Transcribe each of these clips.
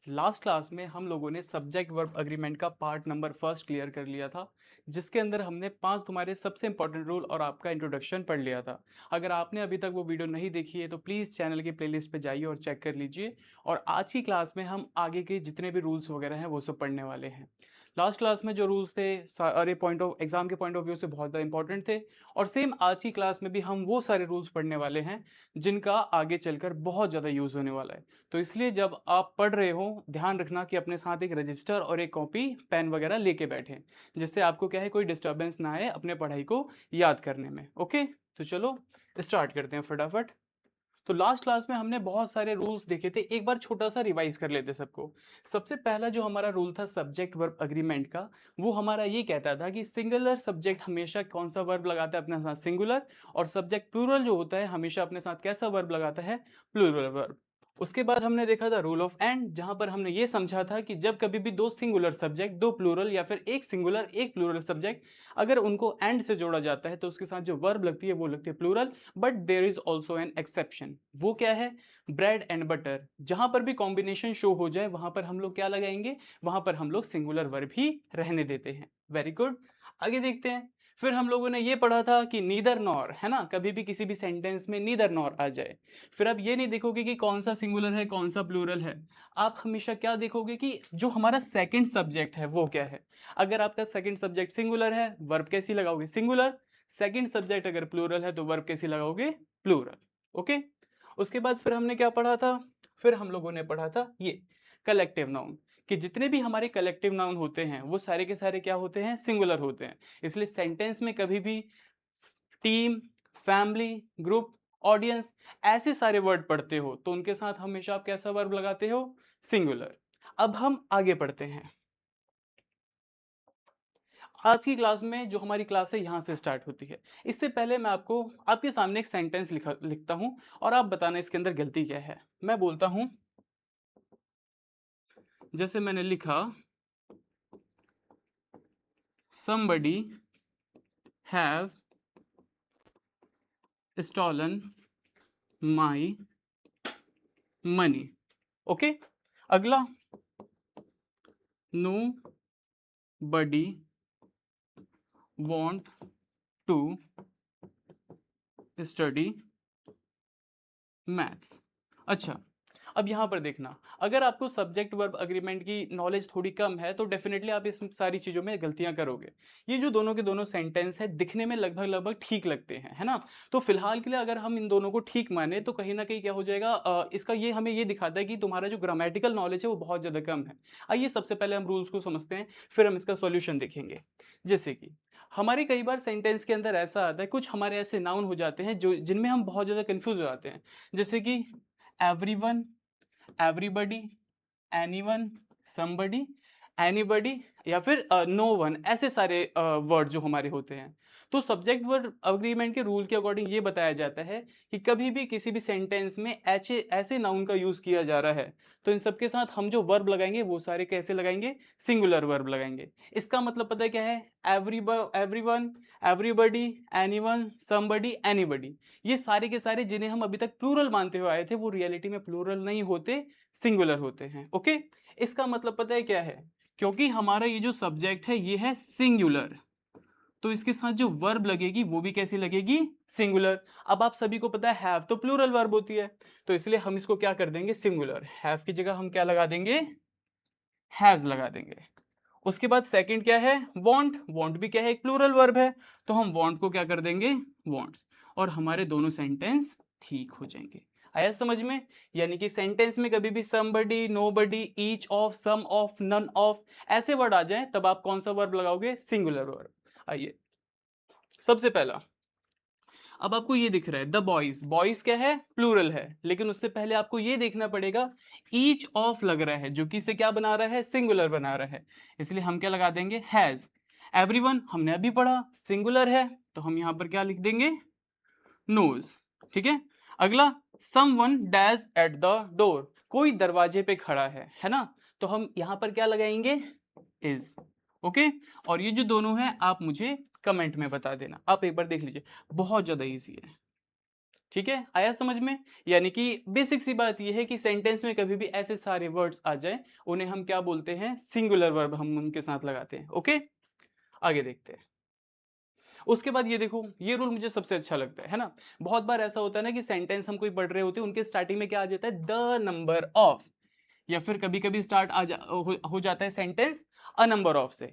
Last class में हम लोगों ने सब्जेक्ट वर्ब अग्रीमेंट का पार्ट नंबर फर्स्ट क्लियर कर लिया था, जिसके अंदर हमने 5 तुम्हारे सबसे इंपॉर्टेंट रूल और आपका इंट्रोडक्शन पढ़ लिया था। अगर आपने अभी तक वो वीडियो नहीं देखी है तो प्लीज़ चैनल की प्लेलिस्ट पे जाइए और चेक कर लीजिए। और आज की क्लास में हम आगे के जितने भी रूल्स वगैरह हैं वो सब पढ़ने वाले हैं। लास्ट क्लास में जो रूल्स थे सारे पॉइंट ऑफ एग्जाम के पॉइंट ऑफ व्यू से बहुत ज़्यादा इंपॉर्टेंट थे, और सेम आज की क्लास में भी हम वो सारे रूल्स पढ़ने वाले हैं जिनका आगे चलकर बहुत ज़्यादा यूज़ होने वाला है। तो इसलिए जब आप पढ़ रहे हो ध्यान रखना कि अपने साथ एक रजिस्टर और एक कॉपी पेन वगैरह लेके बैठें, जिससे आपको क्या है कोई डिस्टर्बेंस ना आए अपने पढ़ाई को याद करने में। ओके, तो चलो स्टार्ट करते हैं फटाफट। तो लास्ट क्लास में हमने बहुत सारे रूल्स देखे थे, एक बार छोटा सा रिवाइज कर लेते सबको। सबसे पहला जो हमारा रूल था सब्जेक्ट वर्ब अग्रीमेंट का, वो हमारा ये कहता था कि सिंगुलर सब्जेक्ट हमेशा कौन सा वर्ब लगाता है अपने साथ, सिंगुलर। और सब्जेक्ट प्लूरल जो होता है हमेशा अपने साथ कैसा वर्ब लगाता है, प्लूरल वर्ब। उसके बाद हमने देखा था रूल ऑफ एंड, जहां पर हमने ये समझा था कि जब कभी भी दो सिंगुलर सब्जेक्ट, दो प्लूरल या फिर एक सिंगुलर एक प्लूरल सब्जेक्ट, अगर उनको एंड से जोड़ा जाता है तो उसके साथ जो वर्ब लगती है वो लगती है plural. But there is also an exception. वो क्या है? Bread and butter. जहां पर भी कॉम्बिनेशन शो हो जाए वहां पर हम लोग क्या लगाएंगे, वहां पर हम लोग सिंगुलर वर्ब ही रहने देते हैं। वेरी गुड, आगे देखते हैं। फिर हम लोगों ने ये पढ़ा था कि नीदर नॉर, है ना, कभी भी किसी भी सेंटेंस में नीदर नॉर आ जाए। फिर अब ये नहीं देखोगे कि कौन सा सिंगुलर है कौन सा प्लूरल है, आप हमेशा क्या देखोगे कि जो हमारा सेकंड सब्जेक्ट है वो क्या है। अगर आपका सेकंड सब्जेक्ट सिंगुलर है, वर्ब कैसी लगाओगे, सिंगुलर। सेकंड सब्जेक्ट अगर प्लूरल है तो वर्ब कैसी लगाओगे, प्लूरल। ओके। उसके बाद फिर हमने क्या पढ़ा था, फिर हम लोगों ने पढ़ा था ये कलेक्टिव नाउन, कि जितने भी हमारे कलेक्टिव नाउन होते हैं वो सारे के सारे क्या होते हैं, सिंगुलर होते हैं। इसलिए सेंटेंस में कभी भी टीम, फैमिली, ग्रुप, ऑडियंस, ऐसे सारे वर्ड पढ़ते हो तो उनके साथ हमेशा आप कैसा वर्ब लगाते हो, सिंगुलर। अब हम आगे पढ़ते हैं। आज की क्लास में जो हमारी क्लास है यहाँ से स्टार्ट होती है। इससे पहले मैं आपको आपके सामने एक सेंटेंस लिखता हूँ और आप बताना इसके अंदर गलती क्या है। मैं बोलता हूँ, जैसे मैंने लिखा, somebody have stolen my money। Okay, अगला, nobody want to study maths. अच्छा, अब यहाँ पर देखना, अगर आपको सब्जेक्ट वर्ब अग्रीमेंट की नॉलेज थोड़ी कम है तो डेफिनेटली आप इस सारी चीज़ों में गलतियाँ करोगे। ये जो दोनों के दोनों सेंटेंस है दिखने में लगभग लगभग ठीक लगते हैं, है ना। तो फिलहाल के लिए अगर हम इन दोनों को ठीक माने तो कहीं ना कहीं क्या हो जाएगा, इसका ये हमें ये दिखाता है कि तुम्हारा जो ग्रामेटिकल नॉलेज है वो बहुत ज़्यादा कम है। आइए सबसे पहले हम रूल्स को समझते हैं, फिर हम इसका सॉल्यूशन देखेंगे। जैसे कि हमारे कई बार सेंटेंस के अंदर ऐसा आता है, कुछ हमारे ऐसे नाउन हो जाते हैं जो जिनमें हम बहुत ज़्यादा कंफ्यूज हो जाते हैं। जैसे कि everyone, everybody, anyone, somebody, anybody, या फिर नो वन, ऐसे सारे वर्ड जो हमारे होते हैं। तो सब्जेक्ट वर्ब अग्रीमेंट के रूल के अकॉर्डिंग ये बताया जाता है कि कभी भी किसी भी सेंटेंस में ऐसे ऐसे नाउन का यूज किया जा रहा है तो इन सबके साथ हम जो वर्ब लगाएंगे वो सारे कैसे लगाएंगे, सिंगुलर वर्ब लगाएंगे। इसका मतलब पता है क्या है, everyone, everybody, anyone, somebody, anybody, ये सारे के सारे जिन्हें हम अभी तक प्लूरल मानते हुए आए थे वो रियलिटी में प्लूरल नहीं होते, सिंगुलर होते हैं। ओके, इसका मतलब पता है क्या है, क्योंकि हमारा ये जो सब्जेक्ट है ये है सिंगुलर, तो इसके साथ जो वर्ब लगेगी वो भी कैसी लगेगी, सिंगुलर। अब आप सभी को पता है हैव तो प्लूरल वर्ब होती है, तो इसलिए हम इसको क्या कर देंगे, सिंगुलर। हैव की जगह हम क्या लगा देंगे, हैज लगा देंगे। उसके बाद सेकंड क्या है, वांट। वांट भी क्या है, एक प्लूरल वर्ब है, तो हम वांट को क्या कर देंगे, वांट्स। और हमारे दोनों सेंटेंस ठीक हो जाएंगे। आया समझ में? यानी कि सेंटेंस में कभी भी somebody, nobody, each of, some of, none of, ऐसे वर्ड आ जाएं तब आप कौन सा वर्ब लगाओगे, सिंगुलर वर्ब। आइए, सबसे पहला, अब आपको ये दिख रहा है द बॉयज, बॉयज क्या है, प्लूरल है, लेकिन उससे पहले आपको ये देखना पड़ेगा ईच ऑफ लग रहा है जो कि इसे क्या बना रहा है, सिंगुलर बना रहा है, इसलिए हम क्या लगा देंगे, हैज। एवरीवन हमने अभी पढ़ा सिंगुलर है, तो हम यहां पर क्या लिख देंगे, नोज। ठीक है, अगला, समवन डैज एट द डोर, कोई दरवाजे पे खड़ा है ना, तो हम यहां पर क्या लगाएंगे, इज। ओके, और ये जो दोनों हैं आप मुझे कमेंट में बता देना। आप एक बार देख लीजिए, बहुत ज्यादा इजी है। ठीक है, आया समझ में? यानी कि बेसिक सी बात ये है कि सेंटेंस में कभी भी ऐसे सारे वर्ड्स आ जाए, उन्हें हम क्या बोलते हैं? सिंगुलर वर्ब हम उनके साथ लगाते हैं। ओके, आगे देखते हैं। उसके बाद ये देखो, ये रूल मुझे सबसे अच्छा लगता है ना? बहुत बार ऐसा होता है ना कि सेंटेंस हम कोई पढ़ रहे होते हैं, उनके स्टार्टिंग में क्या आ जाता है? द नंबर ऑफ, या फिर कभी-कभी स्टार्ट हो जाता है सेंटेंस अ नंबर ऑफ से।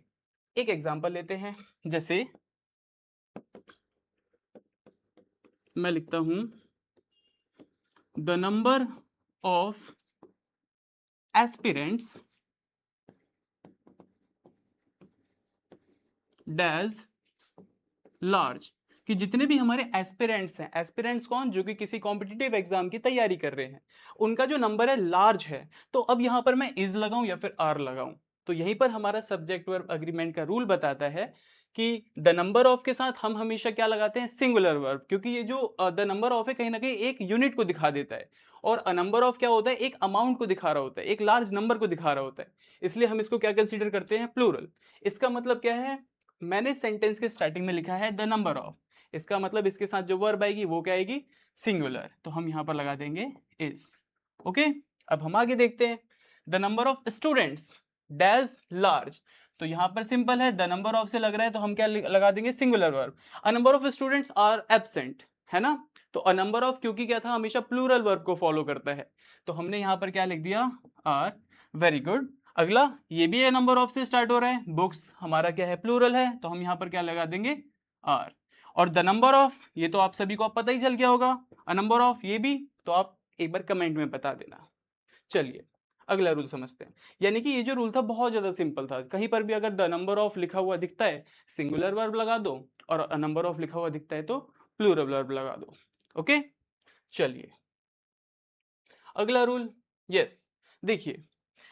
एक एग्जांपल लेते हैं, जैसे मैं लिखता हूं the number of aspirants dash large, कि जितने भी हमारे एस्पिरेंट्स हैं, एस्पिरेंट्स कौन? जो कि किसी कॉम्पिटिटिव एग्जाम की तैयारी कर रहे हैं, उनका जो नंबर है लार्ज है। तो अब यहां पर मैं इज लगाऊं या फिर आर लगाऊं? तो यहीं पर हमारा सब्जेक्ट वर्ब अग्रीमेंट का रूल बताता है कि द नंबर ऑफ के साथ हम हमेशा क्या लगाते हैं? सिंगुलर वर्ब, क्योंकि ये जो द नंबर ऑफ है कहीं ना कहीं एक यूनिट को दिखा देता है, और अ नंबर ऑफ क्या होता है? एक अमाउंट को दिखा रहा होता है, एक लार्ज नंबर को दिखा रहा होता है। इसलिए हम इसको क्या कंसीडर करते हैं? प्लूरल। इसका मतलब क्या है? मैंने सेंटेंस के स्टार्टिंग में लिखा है द नंबर ऑफ, इसका मतलब इसके साथ जो वर्ब आएगी वो क्या आएगी? सिंगुलर। तो हम यहां पर लगा देंगे इज। ओके, अब हम आगे देखते हैं। The number of students dash large, तो यहां पर सिंपल है, द नंबर ऑफ से लग रहा है तो हम क्या लगा देंगे? Singular verb. A number of students are absent, है ना? तो अ नंबर ऑफ क्योंकि क्या था? हमेशा प्लूरल वर्ब को फॉलो करता है, तो हमने यहां पर क्या लिख दिया? आर। Very good. अगला, ये भी ए नंबर ऑफ से स्टार्ट हो रहा है, बुक्स हमारा क्या है? प्लूरल है, तो हम यहां पर क्या लगा देंगे? आर। और द नंबर ऑफ, ये तो आप सभी को पता ही चल गया होगा। अ नंबर ऑफ ये भी, तो आप एक बार कमेंट में बता देना। चलिए, अगला रूल समझते हैं। यानी कि ये जो रूल था बहुत ज्यादा सिंपल था, कहीं पर भी अगर द नंबर ऑफ लिखा हुआ दिखता है, सिंगुलर वर्ब लगा दो, और अ नंबर ऑफ लिखा हुआ दिखता है तो प्लूरल वर्ब लगा दो। ओके, चलिए अगला रूल। यस, देखिए,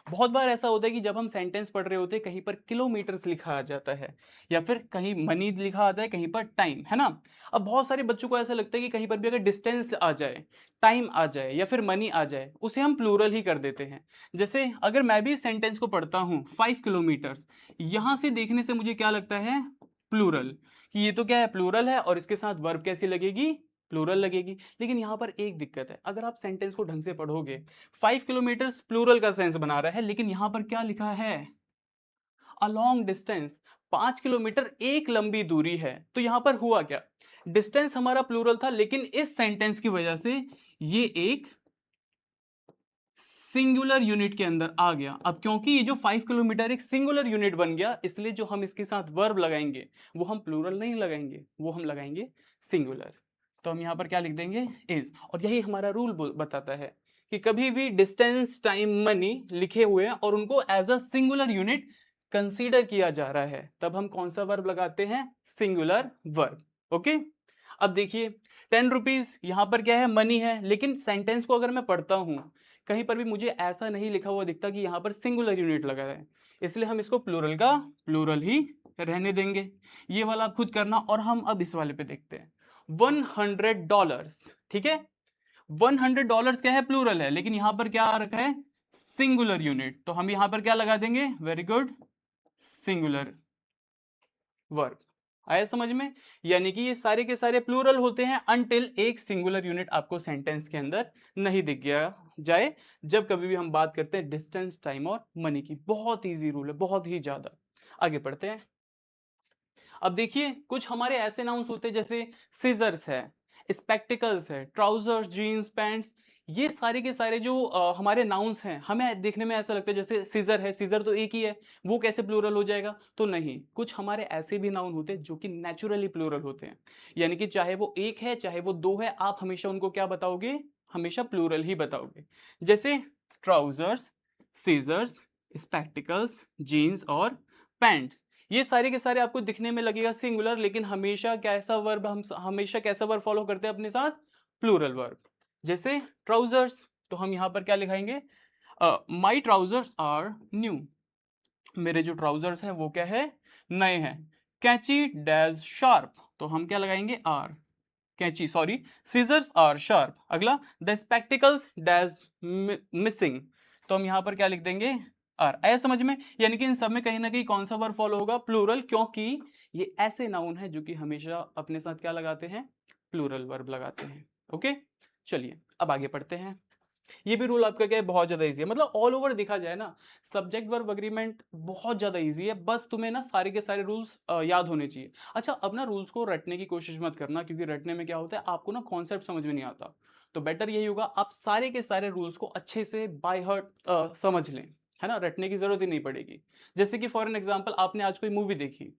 बहुत बार ऐसा होता है कि जब हम सेंटेंस पढ़ रहे होते हैं, कहीं पर किलोमीटर्स लिखा आ जाता है, या फिर कहीं मनी लिखा आता है, कहीं पर टाइम, है ना? अब बहुत सारे बच्चों को ऐसा लगता है कि कहीं पर भी अगर डिस्टेंस आ जाए, टाइम आ जाए या फिर मनी आ जाए, उसे हम प्लूरल ही कर देते हैं। जैसे अगर मैं भी सेंटेंस को पढ़ता हूँ 5 किलोमीटर्स, यहां से देखने से मुझे क्या लगता है? प्लूरल, कि ये तो क्या है? प्लूरल है, और इसके साथ वर्ब कैसी लगेगी? प्लूरल लगेगी। लेकिन यहां पर एक दिक्कत है, अगर आप सेंटेंस को ढंग से पढ़ोगे, 5 किलोमीटर्स प्लूरल का सेंस बना रहा है, लेकिन यहां पर क्या लिखा है? A long distance. 5 किलोमीटर एक लंबी दूरी है, तो यहां पर हुआ क्या? डिस्टेंस हमारा प्लूरल था, लेकिन इस सेंटेंस की वजह से ये एक सिंगुलर यूनिट के अंदर आ गया। अब क्योंकि ये जो 5 किलोमीटर एक सिंगुलर यूनिट बन गया, इसलिए जो हम इसके साथ वर्ब लगाएंगे वो हम प्लूरल नहीं लगाएंगे, वो हम लगाएंगे सिंगुलर। तो हम यहां पर क्या लिख देंगे? इज। और यही हमारा रूल बताता है कि कभी भी डिस्टेंस टाइम मनी लिखे हुए हैं और उनको as a singular unit consider किया जा रहा है, तब हम कौन सा वर्ब लगाते हैं? Singular verb. ओके, अब देखिए, 10 रुपीज यहां पर क्या है? मनी है, लेकिन सेंटेंस को अगर मैं पढ़ता हूं, कहीं पर भी मुझे ऐसा नहीं लिखा हुआ दिखता कि यहाँ पर सिंगुलर यूनिट लगा है, इसलिए हम इसको प्लूरल का प्लूरल ही रहने देंगे। ये वाला आप खुद करना। और हम अब इस वाले पे देखते हैं, $100। ठीक है, $100 क्या है? प्लूरल है, लेकिन यहां पर क्या आ रखा है? सिंगुलर यूनिट, तो हम यहां पर क्या लगा देंगे? Very good, singular verb. आया समझ में? यानी कि ये सारे के सारे प्लूरल होते हैं अनटिल एक सिंगुलर यूनिट आपको सेंटेंस के अंदर नहीं दिख गया जाए, जब कभी भी हम बात करते हैं डिस्टेंस टाइम और मनी की। बहुत ईजी रूल है, बहुत ही ज्यादा। आगे पढ़ते हैं। अब देखिए, कुछ हमारे ऐसे नाउन्स होते हैं जैसे सीजर्स है, स्पेक्टिकल्स है, ट्राउजर्स, जीन्स, पैंट्स। ये सारे के सारे जो हमारे नाउन्स हैं, हमें देखने में ऐसा लगता है जैसे सीजर है, सीजर तो एक ही है, वो कैसे प्लूरल हो जाएगा? तो नहीं, कुछ हमारे ऐसे भी नाउन होते हैं जो कि नेचुरली प्लूरल होते हैं। यानी कि चाहे वो एक है चाहे वो दो है, आप हमेशा उनको क्या बताओगे? हमेशा प्लूरल ही बताओगे। जैसे ट्राउजर्स, सीजर्स, स्पेक्टिकल्स, जीन्स और पैंट्स। ये सारे के सारे आपको दिखने में लगेगा सिंगुलर, लेकिन हमेशा कैसा वर्ब, हम हमेशा कैसा वर्ब फॉलो करते हैं अपने साथ? Plural verb. जैसे ट्राउजर्स, तो हम यहां पर क्या लिखाएंगे? माई ट्राउजर्स आर न्यू, मेरे जो ट्राउजर्स हैं वो क्या है? नए हैं। कैची डैज शार्प, तो हम क्या लगाएंगे? आर। कैची, सॉरी, सीजर्स आर शार्प। अगला, द स्पेक्टिकल्स डैज मिसिंग, तो हम यहां पर क्या लिख देंगे? आर। आया समझ में? यानी कि इन सब में कहीं ना कहीं कौन सा वर्ब फॉलो होगा? प्लूरल, क्योंकि ये ऐसे नाउन है जो कि हमेशा अपने साथ क्या लगाते हैं? प्लूरल वर्ब लगाते हैं। ओके, चलिए अब आगे पढ़ते हैं। ये भी रूल आपका क्या है, बहुत ज्यादा इजी है। मतलब ऑल ओवर देखा जाए ना, सब्जेक्ट वर्ब अग्रीमेंट बहुत ज्यादा इजी है। बस तुम्हें ना सारे के सारे रूल्स याद होने चाहिए। अच्छा, अब ना रूल्स को रटने की कोशिश मत करना, क्योंकि रटने में क्या होता है, आपको ना कॉन्सेप्ट समझ में नहीं आता। तो बेटर यही होगा आप सारे के सारे रूल्स को अच्छे से बाय हार्ट समझ लें, है ना, रटने की जरूरत ही नहीं पड़ेगी। जैसे कि फॉर एन एग्जाम्पल, आपने आज कोई मूवी देखी,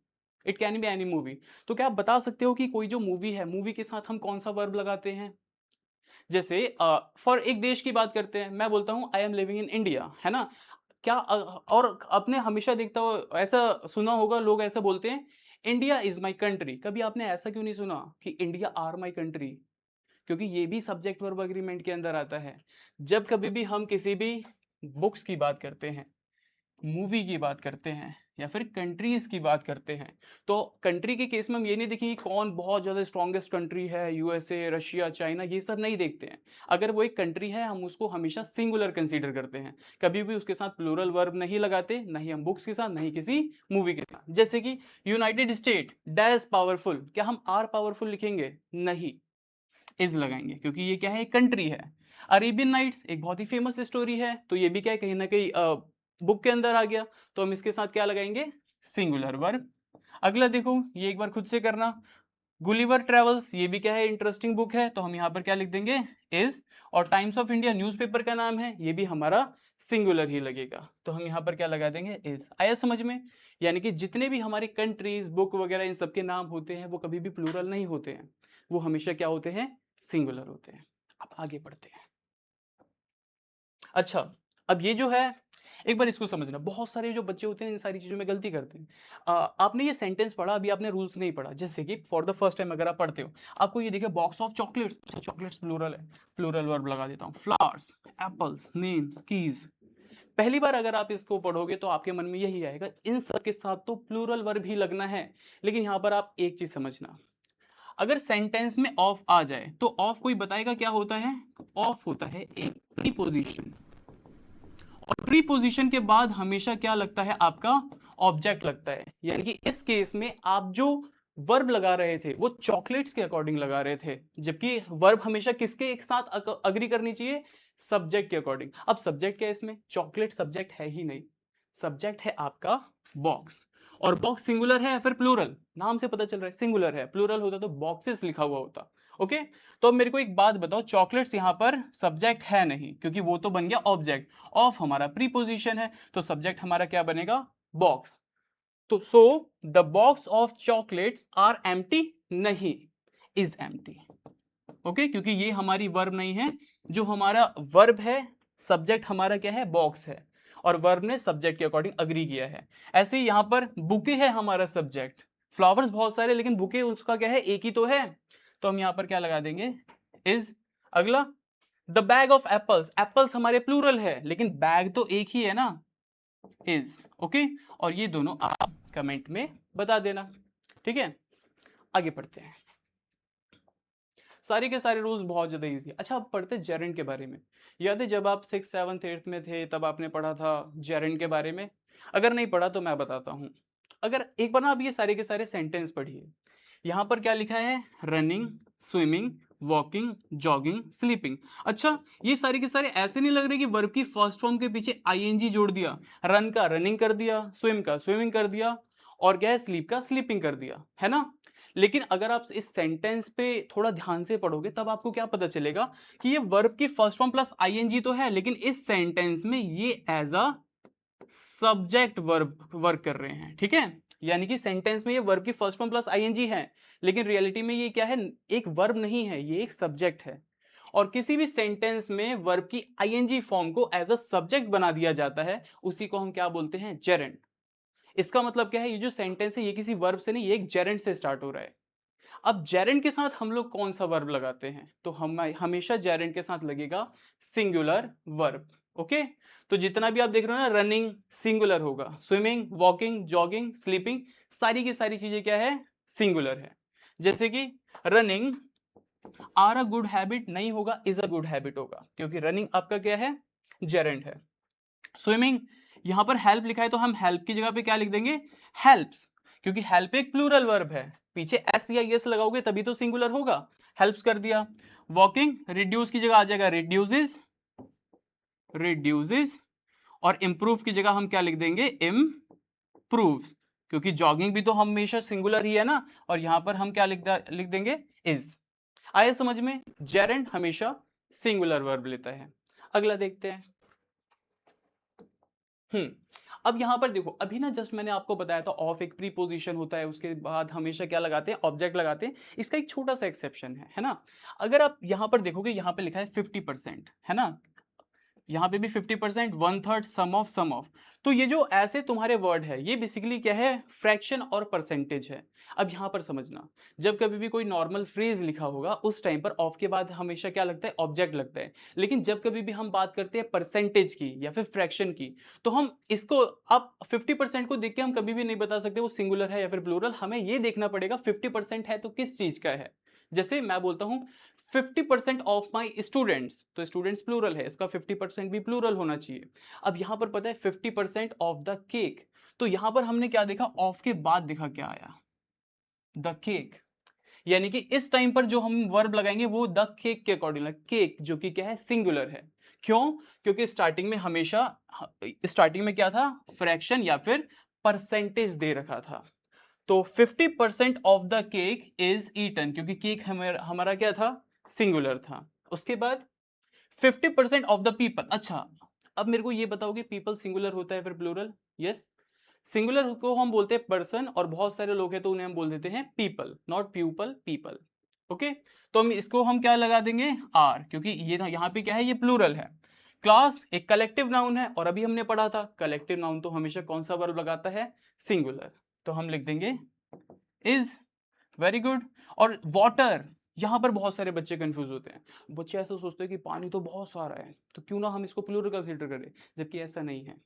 it can be any movie, तो क्या आप बता सकते हो कि कोई जो मूवी है, मूवी के साथ हम कौन सा वर्ब लगाते हैं? जैसे फॉर एक देश की बात करते हैं, मैं बोलता हूँ I am living in India, है ना। क्या और आपने हमेशा देखता हो, ऐसा सुना होगा, लोग ऐसा बोलते हैं, इंडिया इज माई कंट्री। कभी आपने ऐसा क्यों नहीं सुना कि इंडिया आर माई कंट्री? क्योंकि ये भी सब्जेक्ट वर्ब एग्रीमेंट के अंदर आता है। जब कभी भी हम किसी भी बुक्स की बात करते हैं, मूवी की बात करते हैं, या फिर कंट्रीज की बात करते हैं, तो कंट्री के केस में हम ये नहीं देखेंगे कौन बहुत ज़्यादा स्ट्रॉन्गेस्ट कंट्री है, यूएसए, रशिया, चाइना, ये सब नहीं देखते हैं। अगर वो एक कंट्री है, हम उसको हमेशा सिंगुलर कंसीडर करते हैं, कभी भी उसके साथ प्लूरल वर्ब नहीं लगाते, नहीं हम बुक्स के साथ, नहीं किसी मूवी के साथ। जैसे कि यूनाइटेड स्टेट डैश पावरफुल, क्या हम आर पावरफुल लिखेंगे? नहीं, इज लगाएंगे, क्योंकि ये क्या है, एक कंट्री है। अरेबियन नाइट्स एक बहुत ही फेमस स्टोरी है, तो ये भी क्या है, कहीं ना कहीं बुक के अंदर आ गया, तो हम इसके साथ क्या लगाएंगे, सिंगुलर वर्ब। अगला देखो, ये एक बार खुद से करना, गुलिवर ट्रेवल्स, ये भी क्या है, इंटरेस्टिंग बुक है, तो हम यहाँ पर क्या लिख देंगे, इज। और टाइम्स ऑफ इंडिया न्यूज़पेपर का नाम है, ये भी हमारा सिंगुलर ही लगेगा, तो हम यहाँ पर क्या लगा देंगे, इज। आया समझ में? यानी कि जितने भी हमारे कंट्रीज, बुक वगैरह, इन सबके नाम होते हैं, वो कभी भी प्लूरल नहीं होते हैं, वो हमेशा क्या होते हैं, सिंगुलर होते हैं। अब आगे बढ़ते हैं। अच्छा, अब ये जो है, एक बार इसको समझना, बहुत सारे जो बच्चे होते हैं इन सारी चीज़ों में गलती करते हैं। आपने ये सेंटेंस पढ़ा, अभी आपने रूल्स नहीं पढ़ा। जैसे कि फॉर द फर्स्ट टाइम अगर आप पढ़ते हो, आपको ये दिखे box of chocolates, chocolates plural है, प्लूरल वर्ब लगा देता हूँ, फ्लावर्स, एप्पल्स, नेम्स, कीज। पहली बार अगर आप इसको पढ़ोगे तो आपके मन में यही आएगा, इन सब के साथ तो प्लूरल वर्ब ही लगना है। लेकिन यहाँ पर आप एक चीज समझना, अगर सेंटेंस में ऑफ आ जाए तो ऑफ कोई बताएगा क्या होता है? ऑफ होता है एक प्रीपोजिशन, और प्रीपोजिशन के बाद हमेशा क्या लगता है आपका? ऑब्जेक्ट लगता है। यानी कि इस केस में आप जो वर्ब लगा रहे थे वो चॉकलेट्स के अकॉर्डिंग लगा रहे थे, जबकि वर्ब हमेशा किसके साथ अग्री करनी चाहिए? सब्जेक्ट के अकॉर्डिंग। अब सब्जेक्ट क्या है इसमें? चॉकलेट सब्जेक्ट है ही नहीं, सब्जेक्ट है आपका बॉक्स। और बॉक्स सिंगुलर है या फिर प्लूरल? नाम से पता चल रहा है सिंगुलर है, प्लूरल होता तो बॉक्सेस लिखा हुआ होता। ओके, तो अब मेरे को एक बात बताओ, चॉकलेट्स यहाँ पर सब्जेक्ट है नहीं, क्योंकि वो तो बन गया ऑब्जेक्ट। ऑफ हमारा प्रीपोजिशन है, तो सब्जेक्ट हमारा क्या बनेगा? बॉक्स। तो so the box of chocolates are empty? नहीं, इज एम्प्टी। ओके, क्योंकि ये हमारी वर्ब नहीं है, जो हमारा वर्ब है, सब्जेक्ट हमारा क्या है? बॉक्स है, और वर्ब ने सब्जेक्ट के अकॉर्डिंग अग्री किया है। ऐसे ही यहां पर बुके है हमारा सब्जेक्ट, फ्लावर्स बहुत सारे, लेकिन बुके उसका क्या है? एक ही तो है, तो हम यहां पर क्या लगा देंगे? इज। अगला, the bag of apples, apples हमारे प्लूरल है, लेकिन बैग तो एक ही है ना, इज। ओके, और ये दोनों आप कमेंट में बता देना, ठीक है। आगे पढ़ते हैं। सारे के सारे रूल्स बहुत ज्यादा इजी है। अच्छा, अब पढ़ते हैं जेरेंड के बारे में। याद है जब आप 6, 7, 8 में थे, तब आपने पढ़ा था जेरेंड के बारे में? अगर नहीं पढ़ा तो मैं बताता हूँ। अगर एक बार ना आप ये सारे के सारे सेंटेंस पढ़िए, यहाँ पर क्या लिखा है? Running, swimming, walking, jogging, sleeping. अच्छा, ये सारे के सारे ऐसे नहीं लग रहे कि वर्ब की फर्स्ट फॉर्म के पीछे आईएनजी जोड़ दिया, रन का रनिंग कर दिया, स्विम का स्विमिंग कर दिया, और क्या है, स्लीप का स्लीपिंग कर दिया, है ना। लेकिन अगर आप इस सेंटेंस पे थोड़ा ध्यान से पढ़ोगे, तब आपको क्या पता चलेगा कि ये वर्ब की फर्स्ट फॉर्म प्लस आईएनजी तो है, लेकिन इस सेंटेंस में ये as a subject verb work कर रहे हैं, ठीक है। यानी कि सेंटेंस में ये वर्ब की फर्स्ट फॉर्म प्लस आईएनजी है, लेकिन रियलिटी में ये क्या है? एक वर्ब नहीं है, ये एक सब्जेक्ट है। और किसी भी सेंटेंस में वर्ब की आईएनजी फॉर्म को एज अ सब्जेक्ट बना दिया जाता है, उसी को हम क्या बोलते हैं? जेरेंड। इसका मतलब क्या है? ये जो सेंटेंस है, ये किसी वर्ब से नहीं, ये एक जेरेंड से स्टार्ट हो रहा है। अब जेरेंड के साथ हम लोग कौन सा वर्ब लगाते हैं? तो हम हमेशा जेरेंड के साथ लगेगा सिंगुलर वर्ब। ओके, तो जितना भी आप देख रहे हो ना, रनिंग सिंगुलर होगा, स्विमिंग, वॉकिंग, जॉगिंग, स्लीपिंग, सारी की सारी चीजें क्या है? सिंगुलर है। जैसे कि running are a good habit नहीं होगा, इज अ गुड हैबिट होगा, क्योंकि रनिंग आपका क्या है? जेरेंड है। स्विमिंग, यहां पर हेल्प लिखा है, तो हम हेल्प की जगह पे क्या लिख देंगे? हेल्प्स, क्योंकि हेल्प एक प्लूरल वर्ब है, पीछे एस या एस लगाओगे तभी तो सिंगुलर होगा। हेल्प्स कर दिया। वॉकिंग, रिड्यूस की जगह आ जाएगा रिड्यूसेस, रिड्यूसेस, और इंप्रूव की जगह हम क्या लिख देंगे, इम्प्रूव्स, क्योंकि जॉगिंग भी तो हमेशा सिंगुलर ही है ना, और यहां पर हम क्या लिख देंगे, इज। आया समझ में, जेरेंट हमेशा सिंगुलर वर्ब लेता है। अगला देखते हैं। अब यहां पर देखो, अभी ना जस्ट मैंने आपको बताया था ऑफ एक प्रीपोजिशन होता है, उसके बाद हमेशा क्या लगाते हैं, ऑब्जेक्ट लगाते हैं। इसका एक छोटा सा एक्सेप्शन है ना। अगर आप यहां पर देखोगे, यहां पे लिखा है 50%, है ना, यहाँ पे भी 50%, 1/3, सम ऑफ। तो ये जो ऐसे तुम्हारे वर्ड है, ये बेसिकली क्या है, फ्रैक्शन और परसेंटेज है। अब यहाँ पर समझना, जब कभी भी कोई नॉर्मल फ्रेज लिखा होगा, उस टाइम पर ऑफ के बाद हमेशा क्या लगता है, ऑब्जेक्ट लगता है। लेकिन जब कभी भी हम बात करते हैं परसेंटेज की या फिर फ्रैक्शन की, तो हम इसको, अब 50% को देख के हम कभी भी नहीं बता सकते वो सिंगुलर है या फिर प्लूरल। हमें ये देखना पड़ेगा 50% है तो किस चीज का है। जैसे मैं बोलता हूं 50% ऑफ माई स्टूडेंट्स, तो स्टूडेंट्स प्लूरल है, इसका 50% भी प्लूरल होना चाहिए। अब यहां पर पता है 50% ऑफ द केक, तो यहां पर हमने क्या देखा, ऑफ के बाद देखा क्या आया, द केक। यानी कि इस टाइम पर जो हम वर्ब लगाएंगे वो द केक के अकॉर्डिंग, केक जो कि क्या है, सिंगुलर है। क्यों? क्योंकि स्टार्टिंग में हमेशा, स्टार्टिंग में क्या था, फ्रैक्शन या फिर परसेंटेज दे रखा था। तो 50% of the cake is eaten, क्योंकि केक हमारा क्या था, सिंगुलर था। उसके बाद 50% ऑफ द पीपल। अच्छा, अब मेरे को ये बताओ कि पीपल सिंगुलर होता है फिर प्लूरल? यस, सिंगुलर को हम बोलते हैं पर्सन, और बहुत सारे लोग हैं तो उन्हें हम बोल देते हैं people, not pupil, people. Okay, तो हम क्या लगा देंगे, आर, क्योंकि ये यहाँ पे क्या है, ये प्लूरल है। क्लास एक कलेक्टिव नाउन है, और अभी हमने पढ़ा था कलेक्टिव नाउन तो हमेशा कौन सा वर्ब लगाता है, सिंगुलर, तो हम लिख देंगे इज। Very good. और वाटर, यहां पर बहुत सारे बच्चे कंफ्यूज होते हैं। बच्चे ऐसा सोचते हैं कि पानी तो बहुत सारा है, तो क्यों ना हम इसको प्लूरल कंसीडर करें, जबकि ऐसा नहीं है।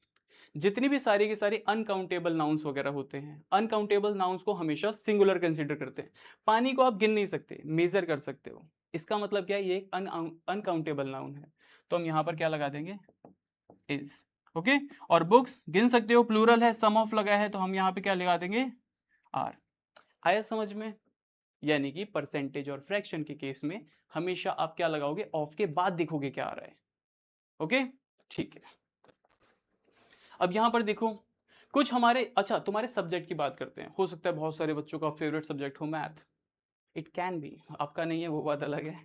जितनी भी सारी की सारी अनकाउंटेबल नाउन्स वगैरह होते हैं, अनकाउंटेबल नाउन्स को हमेशा सिंगुलर कंसीडर करते हैं। पानी को आप गिन नहीं सकते, मेजर कर सकते हो, इसका मतलब क्या है, ये एक अनकाउंटेबल नाउन है। तो हम यहां पर क्या लगा देंगे, इज। ओके, और बुक्स गिन सकते हो, प्लूरल है, सम ऑफ लगा है, तो हम यहां पे क्या लगा देंगे, आर। आया समझ में? यानी कि परसेंटेज और फ्रैक्शन के केस में हमेशा आप क्या लगाओगे, ऑफ के बाद देखोगे क्या आ रहा है। ओके, ठीक है। अब यहां पर देखो कुछ हमारे, अच्छा तुम्हारे सब्जेक्ट की बात करते हैं। हो सकता है बहुत सारे बच्चों का फेवरेट सब्जेक्ट हो मैथ, इट कैन बी, आपका नहीं है वो बात अलग है,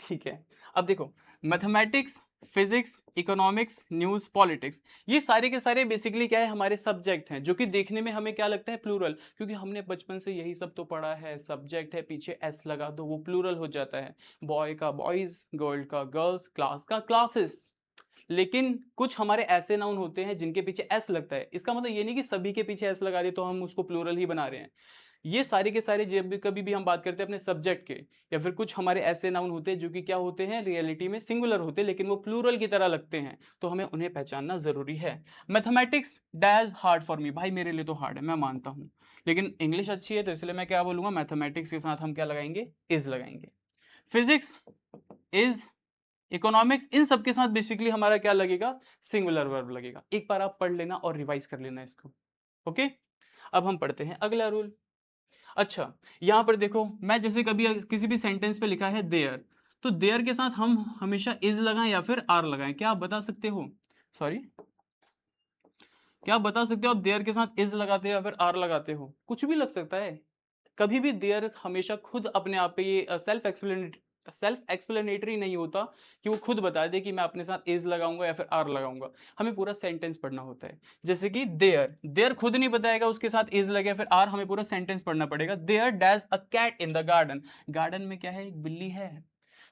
ठीक है। अब देखो, mathematics, physics, economics, news, politics, ये सारे के सारे बेसिकली क्या है, हमारे सब्जेक्ट हैं, जो कि देखने में हमें क्या लगता है, प्लूरल, क्योंकि हमने बचपन से यही सब तो पढ़ा है। सब्जेक्ट है, पीछे एस लगा दो, वो प्लूरल हो जाता है। बॉय का बॉयज, गर्ल का गर्ल्स, क्लास का क्लासेस। लेकिन कुछ हमारे ऐसे नाउन होते हैं जिनके पीछे एस लगता है, इसका मतलब ये नहीं कि सभी के पीछे एस लगा दे तो हम उसको प्लूरल ही बना रहे हैं। ये सारे के सारे, जब भी कभी भी हम बात करते हैं अपने सब्जेक्ट के, या फिर कुछ हमारे ऐसे नाउन होते हैं जो कि क्या होते हैं, रियलिटी में सिंगुलर होते हैं, लेकिन वो प्लूरल की तरह लगते हैं, तो हमें उन्हें पहचानना जरूरी है। मैथमेटिक्स डैज हार्ड फॉर मी, भाई मेरे लिए तो हार्ड है, मैं मानता हूं, लेकिन इंग्लिश अच्छी है तो इसलिए मैं क्या बोलूंगा, मैथमेटिक्स के साथ हम क्या लगाएंगे, इज लगाएंगे। फिजिक्स इज, इकोनॉमिक्स, इन सब के साथ बेसिकली हमारा क्या लगेगा, सिंगुलर वर्ब लगेगा। एक बार आप पढ़ लेना और रिवाइज कर लेना इसको। ओके, अब हम पढ़ते हैं अगला रूल। अच्छा, यहां पर देखो, मैं जैसे कभी किसी भी सेंटेंस पे लिखा है देयर, तो देयर के साथ हम हमेशा इज लगाएं या फिर आर लगाएं, क्या आप बता सकते हो, सॉरी, क्या आप बता सकते हो आप देयर के साथ इज लगाते हो या फिर आर लगाते हो? कुछ भी लग सकता है। कभी भी देयर हमेशा खुद अपने आप पे ये सेल्फ एक्सप्लेनेटरी नहीं होता कि वो खुद बता दे कि मैं अपने साथ इज लगाऊंगा या फिर आर लगाऊंगा। हमें पूरा सेंटेंस पढ़ना होता है। जैसे कि देयर, देयर खुद नहीं बताएगा उसके साथ इज लगे या फिर आर, हमें पूरा सेंटेंस पढ़ना पड़ेगा। There dash a cat in the garden, garden में क्या है, एक बिल्ली है,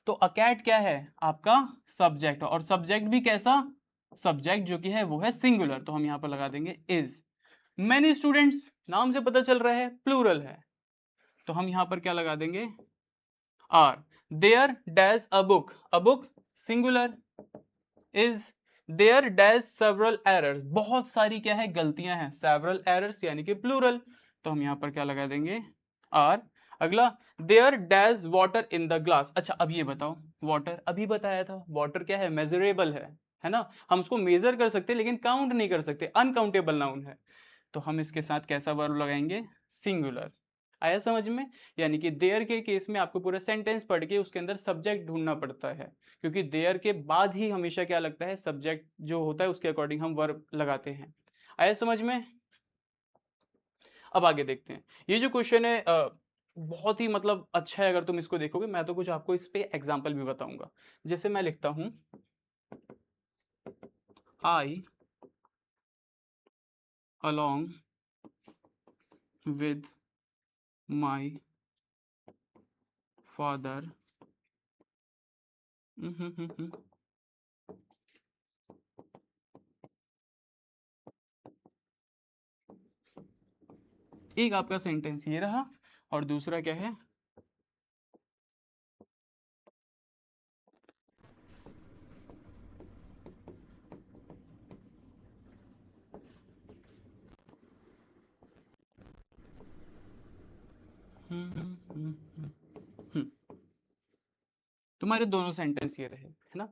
तो अ कैट क्या है, आपका सब्जेक्ट, और सब्जेक्ट भी कैसा, सब्जेक्ट जो कि है वो है सिंगुलर, तो हम यहां पर लगा देंगे इज। मैनी स्टूडेंट्स, नाम से पता चल रहा है प्लूरल है, तो हम यहां पर क्या लगा देंगे, are. There dash a book singular, is. There dash several errors, बहुत सारी क्या है, गलतियां हैं, सेवरल एरर्स यानी कि प्लूरल, तो हम यहां पर क्या लगा देंगे, आर। अगला, there dash water in the glass. अच्छा, अब ये बताओ, वाटर अभी बताया था, वाटर क्या है, मेजरेबल है ना, हम उसको मेजर कर सकते हैं लेकिन काउंट नहीं कर सकते, अनकाउंटेबल नाउन है, तो हम इसके साथ कैसा वर्ब लगाएंगे, सिंगुलर। आया समझ में? यानी कि देयर के केस में आपको पूरा सेंटेंस पढ़ के उसके अंदर सब्जेक्ट ढूंढना पड़ता है, क्योंकि देयर के बाद ही हमेशा क्या लगता है, सब्जेक्ट जो होता है उसके अकॉर्डिंग हम वर्ब लगाते हैं। आया समझ में? अब आगे देखते हैं। ये जो क्वेश्चन है बहुत ही मतलब अच्छा है, अगर तुम इसको देखोगे। मैं तो कुछ आपको इस पे एग्जाम्पल भी बताऊंगा। जैसे मैं लिखता हूं, आई along with my father एक आपका सेंटेंस ये रहा, और दूसरा क्या है, तुम्हारे दोनों सेंटेंस ये रहे, है ना?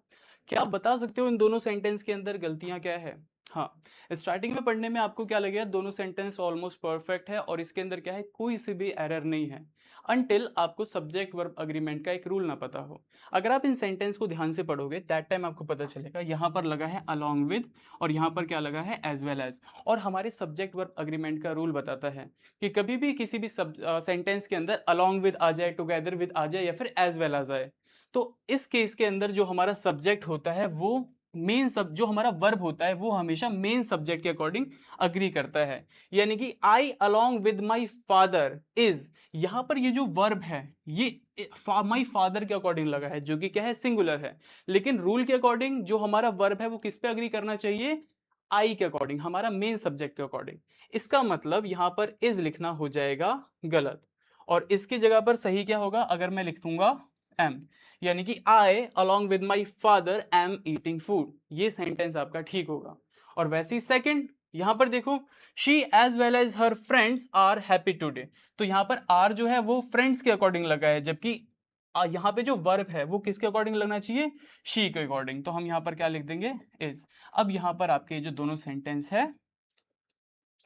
क्या आप बता सकते हो इन दोनों सेंटेंस के अंदर गलतियां क्या है? हाँ, स्टार्टिंग में पढ़ने में आपको क्या लगेगा, दोनों सेंटेंस ऑलमोस्ट परफेक्ट है और इसके अंदर क्या है, कोई सी भी एरर नहीं है, अनटिल आपको सब्जेक्ट वर्ब अग्रीमेंट का एक रूल ना पता हो। अगर आप इन सेंटेंस को ध्यान से पढ़ोगे दैट टाइम आपको पता चलेगा, यहाँ पर लगा है along with और यहाँ पर क्या लगा है as well as, और हमारे सब्जेक्ट वर्ब अग्रीमेंट का रूल बताता है कि कभी भी किसी भी सेंटेंस के अंदर along with आ जाए, टुगेदर with आ जाए या फिर as well आ जाए, तो इस केस के अंदर जो हमारा सब्जेक्ट होता है वो मेन सब, जो हमारा वर्ब होता है वो हमेशा मेन सब्जेक्ट के अकॉर्डिंग अग्री करता है। यानी कि I along with my father is, यहां पर ये जो वर्ब है ये माई फादर के अकॉर्डिंग लगा है, जो कि क्या है, सिंगुलर है। लेकिन रूल के अकॉर्डिंग जो हमारा वर्ब है वो किस पे अग्री करना चाहिए, आई के अकॉर्डिंग, हमारा मेन सब्जेक्ट के अकॉर्डिंग। इसका मतलब यहां पर इज लिखना हो जाएगा गलत, और इसकी जगह पर सही क्या होगा, अगर मैं लिख दूंगा एम, यानी कि I along with my father am eating food, ये सेंटेंस आपका ठीक होगा। और वैसे ही सेकंड, यहां पर देखो, she as well as her friends are happy today, तो यहां पर आर जो है वो फ्रेंड्स के अकॉर्डिंग लगा है, जबकि यहां पे जो वर्ब है वो किसके अकॉर्डिंग लगना चाहिए, शी के अकॉर्डिंग, तो हम यहां पर क्या लिख देंगे, इज। अब यहां पर आपके जो दोनों सेंटेंस है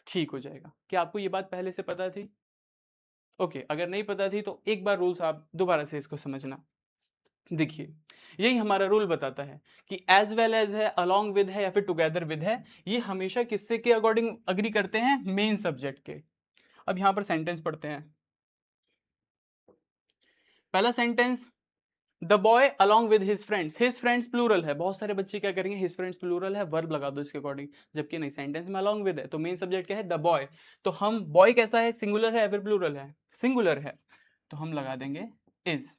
ठीक हो जाएगा। क्या आपको ये बात पहले से पता थी? ओके, अगर नहीं पता थी तो एक बार रूल्स आप दोबारा से इसको समझना। देखिए, यही हमारा रूल बताता है कि एज वेल एज है, अलोंग विद है या फिर टुगेदर विद है, ये हमेशा किससे के अकॉर्डिंग अग्री करते हैं, मेन सब्जेक्ट के। अब यहां पर सेंटेंस पढ़ते हैं। पहला sentence, the boy along with his friends plural है, बहुत सारे बच्चे क्या करेंगे, हिज फ्रेंड्स प्लूरल है, वर्ब लगा दो इसके अकॉर्डिंग, जबकि नहीं, सेंटेंस में अलोंग विद है तो मेन सब्जेक्ट क्या है, द बॉय। तो हम बॉय कैसा है, सिंगुलर है या फिर प्लूरल है, सिंगुलर है, तो हम लगा देंगे इज।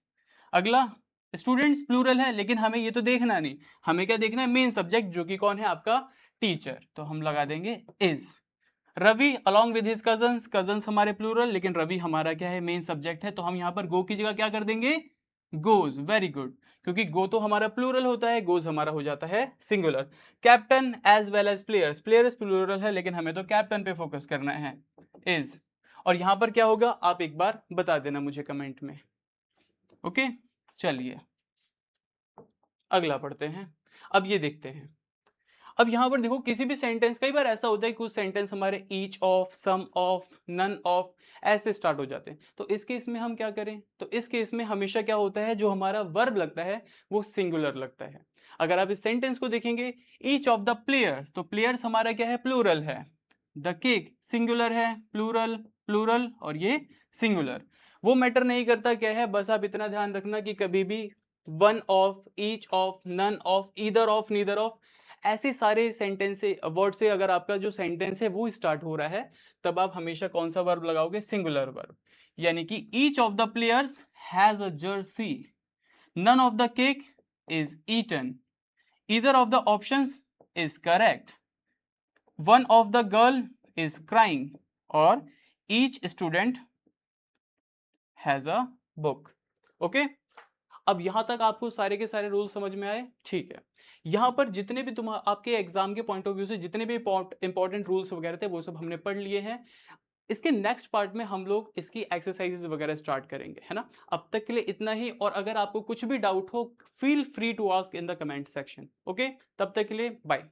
अगला, स्टूडेंट्स प्लूरल है, लेकिन हमें ये तो देखना नहीं, हमें क्या देखना है, मेन सब्जेक्ट, जो कि कौन है, आपका टीचर, तो हम लगा देंगे is. Ravi along with his cousins, cousins हमारे प्लूरल, लेकिन रवि हमारा क्या है, मेन सब्जेक्ट है, तो हम यहाँ पर गो की जगह क्या कर देंगे, गोज। वेरी गुड, क्योंकि गो तो हमारा प्लूरल होता है, गोज हमारा हो जाता है singular. Captain as well as players, players plural है, लेकिन हमें तो कैप्टन पे फोकस करना है, इज। और यहां पर क्या होगा, आप एक बार बता देना मुझे कमेंट में। ओके, चलिए अगला पढ़ते हैं। अब ये देखते हैं, अब यहां पर देखो, किसी भी सेंटेंस, कई बार ऐसा होता है कुछ सेंटेंस हमारे each of, some of, none of ऐसे स्टार्ट हो जाते हैं, तो इस केस में हम क्या करें, तो इस केस में हमेशा क्या होता है, जो हमारा वर्ब लगता है वो सिंगुलर लगता है। अगर आप इस सेंटेंस को देखेंगे, ईच ऑफ द प्लेयर्स, तो प्लेयर्स हमारा क्या है, प्लूरल है, द केक सिंगुलर है, प्लूरल प्लूरल, और ये सिंगुलर। वो मैटर नहीं करता क्या है, बस आप इतना ध्यान रखना कि कभी भी one of, each of, none of, either of, neither of, ऐसे सारे सेंटेंस से, वर्ड से अगर आपका जो सेंटेंस है वो स्टार्ट हो रहा है, तब आप हमेशा कौन सा वर्ब लगाओगे, सिंगुलर वर्ब। यानी कि each of the players has a jersey, none of the cake is eaten, either of the options is correct, one of the girl is crying, और each student has a book. Okay, अब यहां तक आपको सारे के सारे rule समझ में आए? ठीक है। यहां पर जितने भी तुम आपके एग्जाम के पॉइंट ऑफ व्यू से जितने भी इंपॉर्टेंट रूल्स वगैरह थे वो सब हमने पढ़ लिए हैं। इसके नेक्स्ट पार्ट में हम लोग इसकी एक्सरसाइजेस वगैरह स्टार्ट करेंगे, है ना? अब तक के लिए इतना ही, और अगर आपको कुछ भी डाउट हो, feel free to ask in the comment section. Okay, तब तक के लिए बाय।